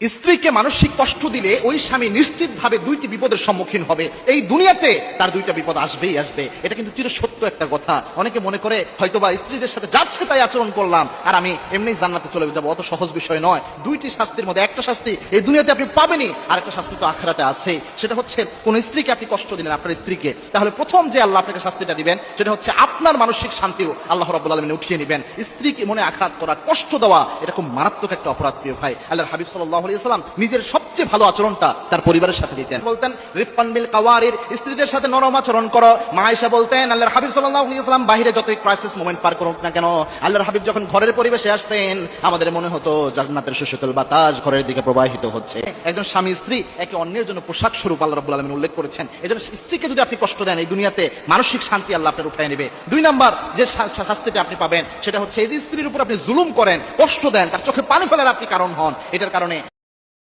স্ত্রীকে মানসিক কষ্ট দিলে ওই স্বামী নিশ্চিতভাবে দুইটি বিপদের সম্মুখীন হবে। এই দুনিয়াতে তার দুইটা বিপদ আসবেই আসবে। এটা কিন্তু চির সত্য একটা কথা। অনেকে মনে করে হয়তোবা স্ত্রীদের সাথে যাচ্ছে তাই আচরণ করলাম আর আমি এমনি জান্নাতে চলে যাব, অত সহজ বিষয় নয়। দুইটি শাস্তির মধ্যে একটা শাস্তি এই দুনিয়াতে আপনি পাবেনই, আর একটা শাস্তি তো আখিরাতে আছে। সেটা হচ্ছে কোন স্ত্রীকে আপনি কষ্ট দিলেন, আপনার স্ত্রীকে, তাহলে প্রথম যে আল্লাহ আপনাকে শাস্তিটা দিবেন সেটা হচ্ছে আপনার মানসিক শান্তিও আল্লাহ রাব্বুল আলামিন উঠিয়ে নেবেন। স্ত্রীকে মনে আঘাত করা, কষ্ট দেওয়া, এটা খুব মারাত্মক একটা অপরাধ প্রিয় ভাই। আল্লাহর হাবিব সাল্লাল্লাহু আলাইহি ওয়াসাল্লাম নিজের সবচেয়ে ভালো আচরণটা তার পরিবারের সাথে দিতেন। বলতেন রিফকান বিল কাওয়ারির, স্ত্রীদের সাথে নরম আচরণ করো। মা আয়েশা বলতেন আল্লাহর হাবিব সাল্লাল্লাহু আলাইহি ওয়াসাল্লাম বাইরে যতই ক্রাইসিস মোমেন্ট পার করুক না কেন, আল্লাহর হাবিব যখন ঘরের পরিবেশে আসতেন আমাদের মনে হতো জান্নাতের সুশীতল বাতাস ঘরের দিকে প্রবাহিত হচ্ছে। একজন স্বামী স্ত্রী একে অন্যের জন্য পোশাক স্বরূপ আল্লাহ রাব্বুল আলামিন উল্লেখ করেছেন। এজন্য স্ত্রীকে যদি আপনি কষ্ট দেন এই দুনিয়াতে মানসিক শান্তি আল্লাহ আপনার উঠায় নেবে। দুই নাম্বার যে শাস্তিটা আপনি পাবেন সেটা হচ্ছে এই যে স্ত্রীর উপর আপনি জুলুম করেন, কষ্ট দেন, তার চোখে পানি ফেলার আপনি কারণ হন, এটার কারণে